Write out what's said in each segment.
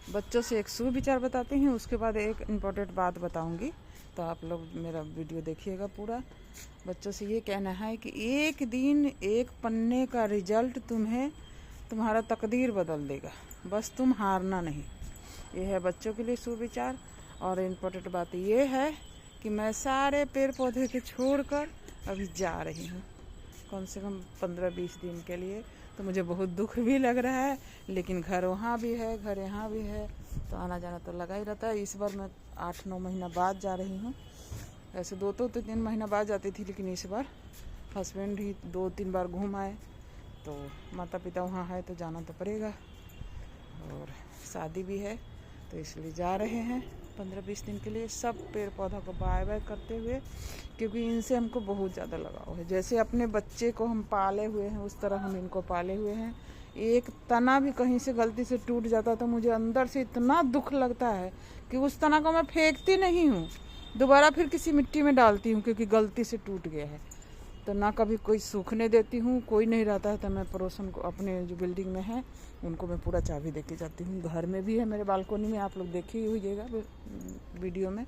बच्चों से एक सुविचार बताती हूँ, उसके बाद एक इम्पोर्टेंट बात बताऊँगी, तो आप लोग मेरा वीडियो देखिएगा पूरा। बच्चों से ये कहना है कि एक दिन एक पन्ने का रिजल्ट तुम्हारा तकदीर बदल देगा, बस तुम हारना नहीं। ये है बच्चों के लिए सुविचार। और इम्पोर्टेंट बात ये है कि मैं सारे पेड़ पौधे के छोड़कर अभी जा रही हूँ, कम से कम 15-20 दिन के लिए। तो मुझे बहुत दुख भी लग रहा है, लेकिन घर वहाँ भी है, घर यहाँ भी है, तो आना जाना तो लगा ही रहता है। इस बार मैं 8-9 महीना बाद जा रही हूँ। ऐसे 2-3 महीना बाद जाती थी, लेकिन इस बार हस्बैंड ही 2-3 बार घूम आए, तो माता पिता वहाँ है तो जाना तो पड़ेगा, और शादी भी है, तो इसलिए जा रहे हैं 15-20 दिन के लिए। सब पेड़ पौधों को बाय बाय करते हुए, क्योंकि इनसे हमको बहुत ज़्यादा लगाव है। जैसे अपने बच्चे को हम पाले हुए हैं, उस तरह हम इनको पाले हुए हैं। एक तना भी कहीं से गलती से टूट जाता तो मुझे अंदर से इतना दुख लगता है कि उस तना को मैं फेंकती नहीं हूँ, दोबारा फिर किसी मिट्टी में डालती हूँ, क्योंकि गलती से टूट गया है। तो ना कभी कोई सूखने देती हूँ, कोई नहीं रहता है तो मैं पड़ोसन को, अपने जो बिल्डिंग में है उनको मैं पूरा चाबी दे के जाती हूँ। घर में भी है, मेरे बालकोनी में, आप लोग देखे ही होइएगा वीडियो में,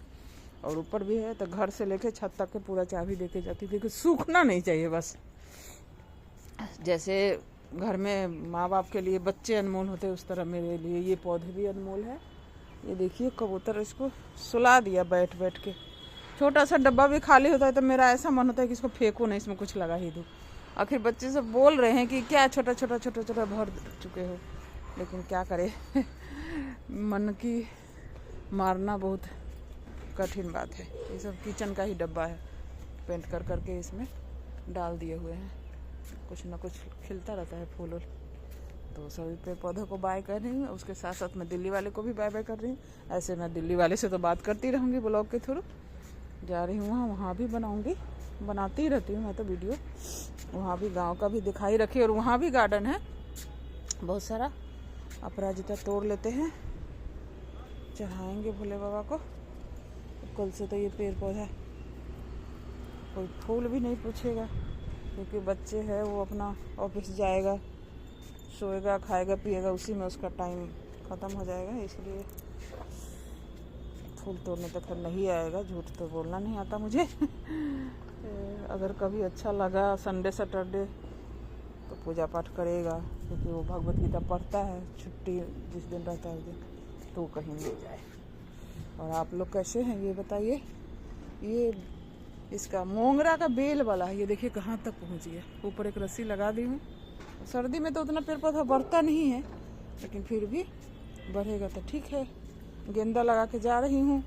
और ऊपर भी है। तो घर से लेके छत तक के पूरा चाबी दे के जाती हूँ, क्योंकि सूखना नहीं चाहिए। बस जैसे घर में माँ बाप के लिए बच्चे अनमोल होते हैं, उस तरह मेरे लिए ये पौधे भी अनमोल है। ये देखिए कबूतर, इसको सुला दिया बैठ बैठ के। छोटा सा डब्बा भी खाली होता है तो मेरा ऐसा मन होता है कि इसको फेंकूँ नहीं, इसमें कुछ लगा ही दूँ। आखिर बच्चे सब बोल रहे हैं कि क्या छोटा छोटा भर चुके हो, लेकिन क्या करे मन की मारना बहुत कठिन बात है। ये सब किचन का ही डब्बा है, पेंट कर करके इसमें डाल दिए हुए हैं, कुछ ना कुछ खिलता रहता है फूल। तो सभी पेड़ पौधों को बाय कर रही हूँ, उसके साथ साथ मैं दिल्ली वाले को भी बाय बाय कर रही हूँ। ऐसे मैं दिल्ली वाले से तो बात करती रहूँगी ब्लॉग के थ्रू, जा रही हूँ वहाँ भी बनाऊँगी, बनाती रहती हूँ मैं तो वीडियो। वहाँ भी गांव का भी दिखाई रखी, और वहाँ भी गार्डन है बहुत सारा। अपराजिता तोड़ लेते हैं, चढ़ाएंगे भोले बाबा को। कल से तो ये पेड़ पौधा कोई फूल भी नहीं पूछेगा, क्योंकि बच्चे है, वो अपना ऑफिस जाएगा, सोएगा, खाएगा, पिएगा, उसी में उसका टाइम ख़त्म हो जाएगा। इसलिए फूल तोड़ने तक नहीं आएगा, झूठ तो बोलना नहीं आता मुझे अगर कभी अच्छा लगा संडे सैटरडे तो पूजा पाठ करेगा, क्योंकि वो भगवत गीता पढ़ता है, छुट्टी जिस दिन रहता है उस दिन, तो कहीं ले जाए। और आप लोग कैसे हैं ये बताइए। ये इसका मोंगरा का बेल वाला है, ये देखिए कहाँ तक पहुँच गया। ऊपर एक रस्सी लगा दी हूँ। सर्दी में तो उतना पेड़ पौधा बढ़ता नहीं है, लेकिन फिर भी बढ़ेगा तो ठीक है। गेंदा लगा के जा रही हूँ,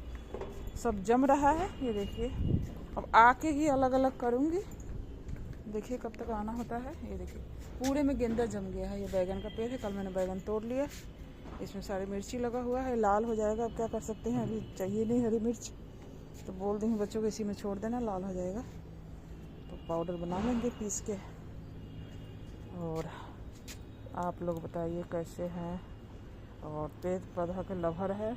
सब जम रहा है। ये देखिए, अब आके ही अलग अलग करूँगी, देखिए कब तक आना होता है। ये देखिए पूरे में गेंदा जम गया है। ये बैगन का पेड़ है, कल मैंने बैगन तोड़ लिया, इसमें सारी मिर्ची लगा हुआ है, लाल हो जाएगा। अब क्या कर सकते हैं, अभी चाहिए नहीं हरी मिर्च, तो बोल दी हूँ बच्चों को इसी में छोड़ देना, लाल हो जाएगा तो पाउडर बना लेंगे पीस के। और आप लोग बताइए कैसे हैं। और पेड़ पौधा के लवर है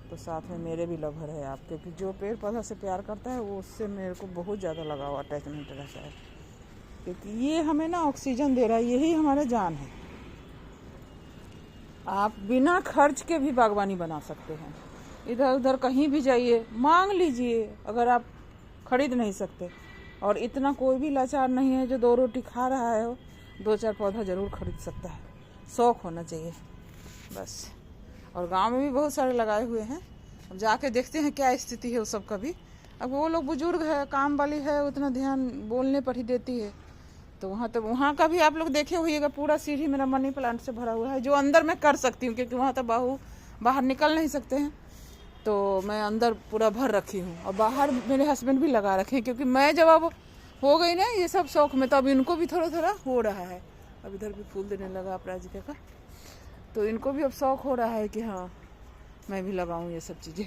तो साथ में मेरे भी लवर है आप, क्योंकि जो पेड़ पौधा से प्यार करता है वो उससे मेरे को बहुत ज़्यादा लगाव, अटैचमेंट रहता है, क्योंकि ये हमें ना ऑक्सीजन दे रहा है, यही हमारा जान है। आप बिना खर्च के भी बागवानी बना सकते हैं। इधर उधर कहीं भी जाइए, मांग लीजिए, अगर आप खरीद नहीं सकते। और इतना कोई भी लाचार नहीं है जो 2 रोटी खा रहा है, 2-4 पौधा ज़रूर खरीद सकता है। शौक़ होना चाहिए बस। और गांव में भी बहुत सारे लगाए हुए हैं, अब जाके देखते हैं क्या स्थिति है उस सब का भी। अब वो लोग बुजुर्ग है, काम वाली है, उतना ध्यान बोलने पर ही देती है। तो वहाँ का भी आप लोग देखे होइएगा, पूरा सीढ़ी मेरा मनी प्लांट से भरा हुआ है, जो अंदर मैं कर सकती हूँ, क्योंकि वहाँ तो बाहर निकल नहीं सकते हैं, तो मैं अंदर पूरा भर रखी हूँ। और बाहर मेरे हस्बैंड भी लगा रखे हैं, क्योंकि मैं जब अब हो गई ना ये सब शौक में, तो अब इनको भी थोड़ा थोड़ा हो रहा है। अब इधर भी फूल देने लगा अपराजिता का, तो इनको भी अब शौक हो रहा है कि हाँ मैं भी लगाऊं ये सब चीज़ें।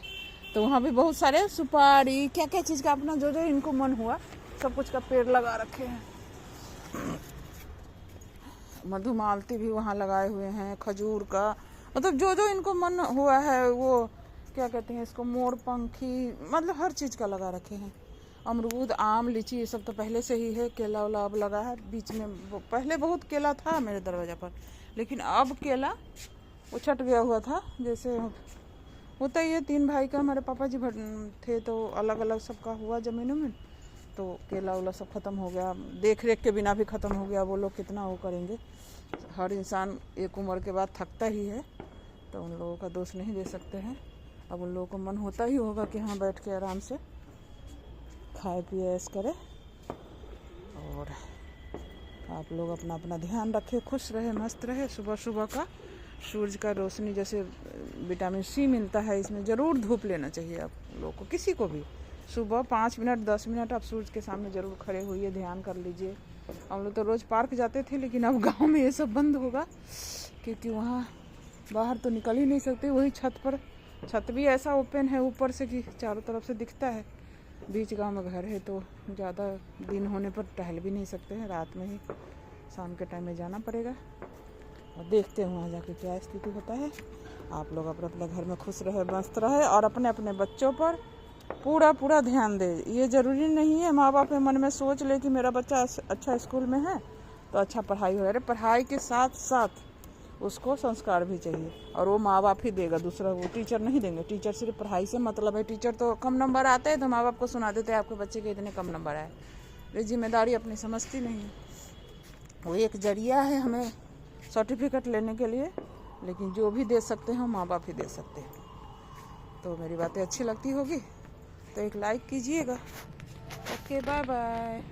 तो वहाँ भी बहुत सारे सुपारी, क्या क्या चीज़ का अपना जो जो इनको मन हुआ सब कुछ का पेड़ लगा रखे हैं। मधुमालती भी वहाँ लगाए हुए हैं, खजूर का, मतलब जो जो इनको मन हुआ है, वो क्या कहते हैं इसको, मोरपंखी, मतलब हर चीज़ का लगा रखे हैं। अमरूद, आम, लीची, ये सब तो पहले से ही है। केला वेला अब लगा है, बीच में पहले बहुत केला था मेरे दरवाज़ा पर, लेकिन अब केला वो छट गया हुआ था। जैसे होता ही है, 3 भाई का, हमारे पापा जी थे तो अलग अलग सबका हुआ ज़मीनों में, तो केला उला सब ख़त्म हो गया, देख रेख के बिना भी ख़त्म हो गया। वो लोग कितना वो करेंगे, हर इंसान एक उम्र के बाद थकता ही है, तो उन लोगों का दोष नहीं दे सकते हैं। अब उन लोगों को मन होता ही होगा कि हाँ बैठ के आराम से खाए पिए ऐश करें। और आप लोग अपना अपना ध्यान रखें, खुश रहे, मस्त रहे। सुबह सुबह का सूरज का रोशनी, जैसे विटामिन सी मिलता है इसमें, ज़रूर धूप लेना चाहिए आप लोगों को, किसी को भी। सुबह 5 मिनट 10 मिनट आप सूरज के सामने ज़रूर खड़े होइए, ध्यान कर लीजिए। हम लोग तो रोज़ पार्क जाते थे, लेकिन अब गांव में ये सब बंद होगा, क्योंकि वहाँ बाहर तो निकल ही नहीं सकते। वही छत पर, छत भी ऐसा ओपन है ऊपर से कि चारों तरफ से दिखता है। बीच गांव में घर है, तो ज़्यादा दिन होने पर टहल भी नहीं सकते हैं, रात में ही शाम के टाइम में जाना पड़ेगा। और देखते हैं वहाँ जाके क्या स्थिति होता है। आप लोग अपने अपने घर में खुश रहे, मस्त रहे, और अपने अपने बच्चों पर पूरा ध्यान दे। ये ज़रूरी नहीं है माँ बाप मन में सोच ले कि मेरा बच्चा अच्छा स्कूल में है तो अच्छा पढ़ाई हो। अरे पढ़ाई के साथ साथ उसको संस्कार भी चाहिए, और वो माँ बाप ही देगा, दूसरा वो टीचर नहीं देंगे। टीचर सिर्फ पढ़ाई से मतलब है। टीचर तो कम नंबर आते हैं तो माँ बाप को सुना देते हैं आपके बच्चे के इतने कम नंबर आए। वे जिम्मेदारी अपनी समझती नहीं है। वो एक जरिया है हमें सर्टिफिकेट लेने के लिए, लेकिन जो भी दे सकते हैं माँ बाप ही दे सकते हैं। तो मेरी बातें अच्छी लगती होगी तो एक लाइक कीजिएगा। Okay, bye bye.